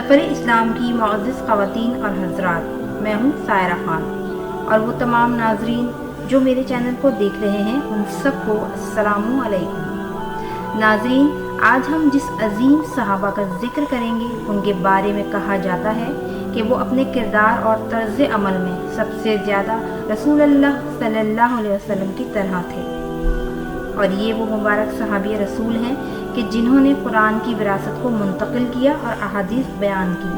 سفر اسلام کی معزز خواتین اور حضرات، میں ہوں سائرہ خان اور وہ تمام ناظرین جو میرے چینل کو دیکھ رہے ہیں ان سب کو السلام علیکم۔ ناظرین، آج ہم جس عظیم صحابہ کا ذکر کریں گے ان کے بارے میں کہا جاتا ہے کہ وہ اپنے کردار اور طرز عمل میں سب سے زیادہ رسول اللہ صلی اللہ علیہ وسلم کی طرح تھے، اور یہ وہ مبارک صحابی رسول ہیں کہ جنہوں نے قرآن کی وراثت کو منتقل کیا اور احادیث بیان کی،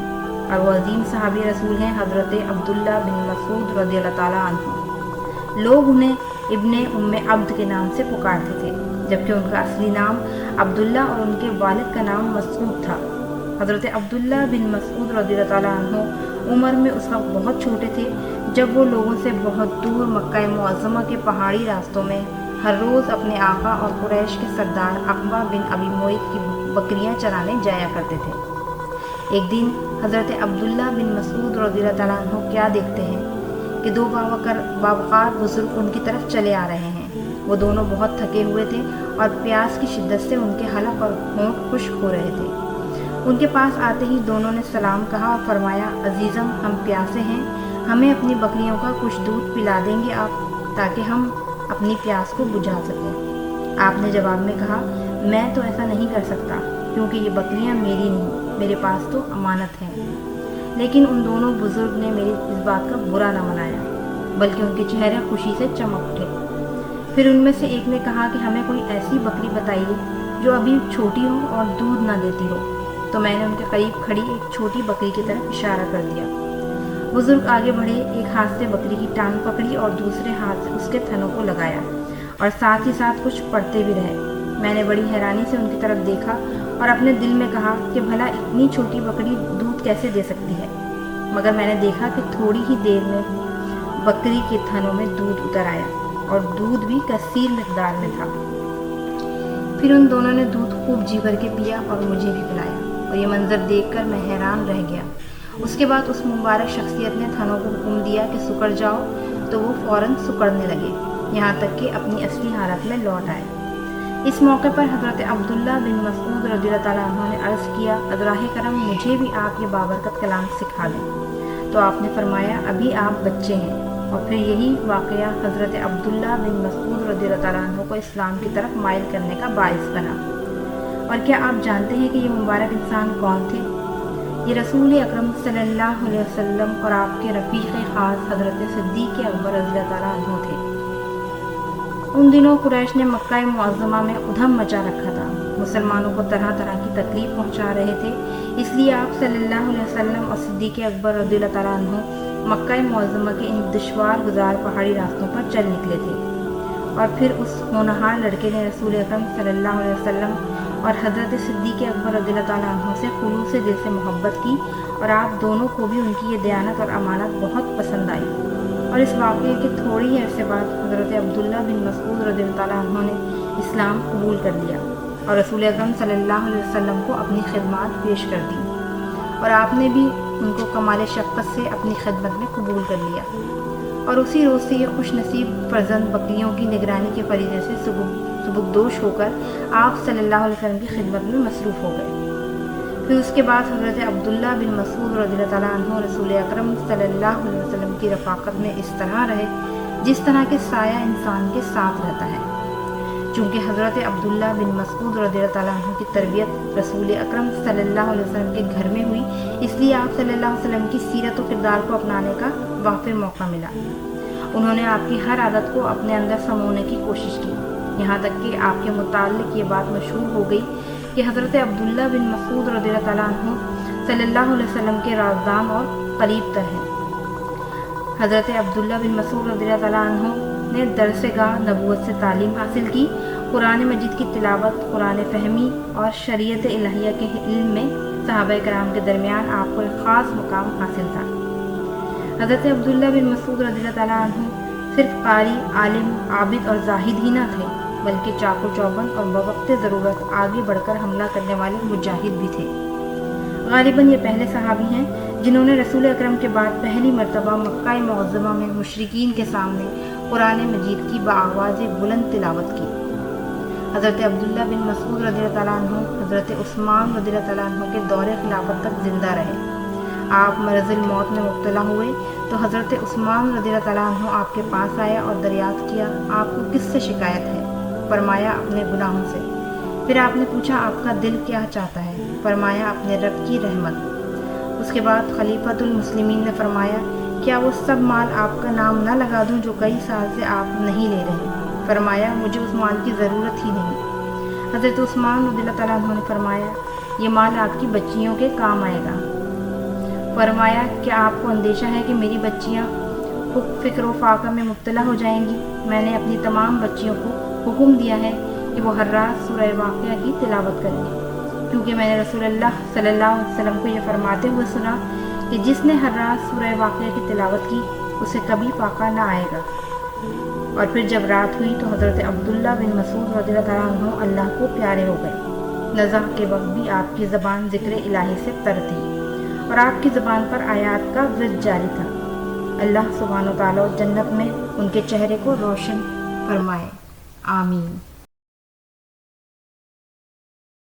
اور وہ عظیم صحابی رسول ہیں حضرت عبداللہ بن مسعود رضی اللہ تعالیٰ عنہ۔ لوگ انہیں ابن ام عبد کے نام سے پکارتے تھے، جبکہ ان کا اصلی نام عبداللہ اور ان کے والد کا نام مسعود تھا۔ حضرت عبداللہ بن مسعود رضی اللہ تعالیٰ عنہ عمر میں اس وقت بہت چھوٹے تھے جب وہ لوگوں سے بہت دور مکہ معظمہ کے پہاڑی راستوں میں ہر روز اپنے آقا اور قریش کے سردار عقبہ بن ابی معیط کی بکریاں چرانے جایا کرتے تھے۔ ایک دن حضرت عبداللہ بن مسعود رضی اللہ تعالیٰ عنہ کیا دیکھتے ہیں کہ دو باوقار بزرگ ان کی طرف چلے آ رہے ہیں۔ وہ دونوں بہت تھکے ہوئے تھے اور پیاس کی شدت سے ان کے حلق اور ہونٹ خشک ہو رہے تھے۔ ان کے پاس آتے ہی دونوں نے سلام کہا اور فرمایا، عزیزم، ہم پیاسے ہیں، ہمیں اپنی بکریوں کا کچھ دودھ پلا دیں گے آپ، تاکہ ہم اپنی پیاس کو بجھا سکیں۔ آپ نے جواب میں کہا، میں تو ایسا نہیں کر سکتا، کیونکہ یہ بکریاں میری نہیں، میرے پاس تو امانت ہیں۔ لیکن ان دونوں بزرگ نے میری اس بات کا برا نہ منایا، بلکہ ان کے چہرے خوشی سے چمک اٹھے۔ پھر ان میں سے ایک نے کہا کہ ہمیں کوئی ایسی بکری بتائیے جو ابھی چھوٹی ہو اور دودھ نہ دیتی ہو۔ تو میں نے ان کے قریب کھڑی ایک چھوٹی بکری کی طرف اشارہ کر دیا۔ بزرگ آگے بڑھے، ایک ہاتھ سے بکری کی ٹانگ پکڑی اور دوسرے ہاتھ سے اس کے تھنوں کو لگایا، اور ساتھ ہی ساتھ کچھ پڑھتے بھی رہے۔ میں نے بڑی حیرانی سے ان کی طرف دیکھا اور اپنے دل میں کہا کہ بھلا اتنی چھوٹی بکری دودھ کیسے دے سکتی ہے؟ مگر میں نے دیکھا کہ تھوڑی ہی دیر میں بکری کے تھنوں میں دودھ اتر آیا، اور دودھ بھی کثیر مقدار میں تھا۔ پھر ان دونوں نے دودھ خوب جی بھر کے پیا اور مجھے بھی پلایا، اور یہ منظر دیکھ کر میں حیران رہ گیا۔ اس کے بعد اس مبارک شخصیت نے تھنوں کو حکم دیا کہ سکڑ جاؤ، تو وہ فوراً سکڑنے لگے، یہاں تک کہ اپنی اصلی حالت میں لوٹ آئے۔ اس موقع پر حضرت عبداللہ بن مسعود رضی اللہ تعالیٰ عنہ نے عرض کیا، ازراہ کرم، مجھے بھی آپ یہ بابرکت کلام سکھا دیں۔ تو آپ نے فرمایا، ابھی آپ بچے ہیں۔ اور پھر یہی واقعہ حضرت عبداللہ بن مسعود رضی اللہ تعالیٰ عنہ کو اسلام کی طرف مائل کرنے کا باعث بنا۔ اور کیا آپ جانتے ہیں کہ یہ مبارک انسان کون تھے؟ یہ رسول اکرم صلی اللہ علیہ وسلم اور آپ کے رفیق خاص حضرت صدیق اکبر رضی اللہ تعالیٰ عنہ تھے۔ ان دنوں قریش نے مکہ معظمہ میں ادھم مچا رکھا تھا، مسلمانوں کو طرح طرح کی تکلیف پہنچا رہے تھے۔ اس لیے آپ صلی اللہ علیہ وسلم اور صدیق اکبر رضی اللہ تعالیٰ عنہ مکہ معظمہ کے ان دشوار گزار پہاڑی راستوں پر چل نکلے تھے۔ اور پھر اس ہونہار لڑکے نے رسول اکرم صلی اللہ علیہ وسلم اور حضرت صدیق اکبر رضی اللہ تعالیٰ عنہ سے خلوص دل سے محبت کی، اور آپ دونوں کو بھی ان کی یہ دیانت اور امانت بہت پسند آئی۔ اور اس واقعے کے تھوڑی ہی عرصے بعد حضرت عبداللہ بن مسعود رضی اللہ تعالیٰ عنہ نے اسلام قبول کر لیا اور رسول اکرم صلی اللہ علیہ وسلم کو اپنی خدمات پیش کر دی، اور آپ نے بھی ان کو کمال شفقت سے اپنی خدمت میں قبول کر لیا۔ اور اسی روز سے یہ خوش نصیب فرزند بکریوں کی نگرانی کے فریضے سے سبکدوش ہو کر آپ صلی اللہ علیہ وسلم کی خدمت میں مصروف ہو گئے۔ پھر اس کے بعد حضرت عبداللہ بن مسعود رضی اللہ تعالیٰ عنہ رسول اکرم صلی اللہ علیہ وسلم کی رفاقت میں اس طرح رہے جس طرح کے سایہ انسان کے ساتھ رہتا ہے۔ چونکہ حضرت عبداللہ بن مسعود رضی اللہ تعالیٰ عنہ کی تربیت رسول اکرم صلی اللہ علیہ وسلم کے گھر میں ہوئی، اس لیے آپ صلی اللہ علیہ وسلم کی سیرت و کردار کو اپنانے کا وافر موقع ملا۔ انہوں نے آپ کی ہر عادت کو اپنے اندر سمونے کی کوشش کی، یہاں تک کہ آپ کے متعلق یہ بات مشہور ہو گئی کہ حضرت عبداللہ بن مسعود رضی اللہ تعالیٰ عنہ صلی اللہ علیہ وسلم کے رازدان اور قریب تر ہیں۔ حضرت عبداللہ بن مسعود رضی اللہ تعالیٰ عنہ نے درس گاہ نبوت سے تعلیم حاصل کی، قرآن مجید کی تلاوت، قرآن فہمی اور شریعت الہیہ کے علم میں صحابہ کرام کے درمیان آپ کو ایک خاص مقام حاصل تھا۔ حضرت عبداللہ بن مسعود رضی اللہ تعالیٰ عنہ صرف قاری، عالم، عابد اور زاہد ہی نہ تھے، بلکہ چاق و چوبند اور بوقت ضرورت آگے بڑھ کر حملہ کرنے والے مجاہد بھی تھے۔ غالباً یہ پہلے صحابی ہیں جنہوں نے رسول اکرم کے بعد پہلی مرتبہ مکہ معظمہ میں مشرکین کے سامنے قرآن مجید کی بآواز بلند تلاوت کی۔ حضرت عبداللہ بن مسعود رضی اللہ تعالیٰ عنہ حضرت عثمان رضی اللہ تعالیٰ عنہ کے دور خلافت تک زندہ رہے۔ آپ مرض الموت میں مبتلا ہوئے تو حضرت عثمان رضی اللہ تعالیٰ عنہ آپ کے پاس آیا اور دریافت کیا آپ کو کس سے شکایت ہے؟ فرمایا اپنے گناہوں سے۔ پھر آپ نے پوچھا آپ کا دل کیا چاہتا ہے؟ فرمایا اپنے رب کی رحمت۔ اس کے بعد خلیفۃ المسلمین نے فرمایا کیا وہ سب مال آپ کا نام نہ لگا دوں جو کئی سال سے آپ نہیں لے رہے؟ فرمایا مجھے اس مال کی ضرورت ہی نہیں۔ حضرت عثمان رضی اللہ تعالیٰ عنہ نے فرمایا یہ مال آپ کی بچیوں کے کام آئے گا۔ فرمایا کیا آپ کو اندیشہ ہے کہ میری بچیاں فکر و فاقہ میں مبتلا ہو جائیں گی؟ میں نے اپنی تمام بچیوں کو حکم دیا ہے کہ وہ ہر رات سورہ واقعہ کی تلاوت کریں، کیونکہ میں نے رسول اللہ صلی اللہ علیہ وسلم کو یہ فرماتے ہوئے سنا کہ جس نے ہر رات سورہ واقعہ کی تلاوت کی اسے کبھی فاقہ نہ آئے گا۔ اور پھر جب رات ہوئی تو حضرت عبداللہ بن مسعود رضی اللہ تعالیٰ عنہ اللہ کو پیارے ہو گئے۔ نزع کے وقت بھی آپ کی زبان ذکر الہی سے تر تھی اور آپ کی زبان پر آیات کا ورد جاری تھا۔ اللہ سبحانہ و تعالیٰ جنت میں ان کے چہرے کو روشن فرمائے، آمین۔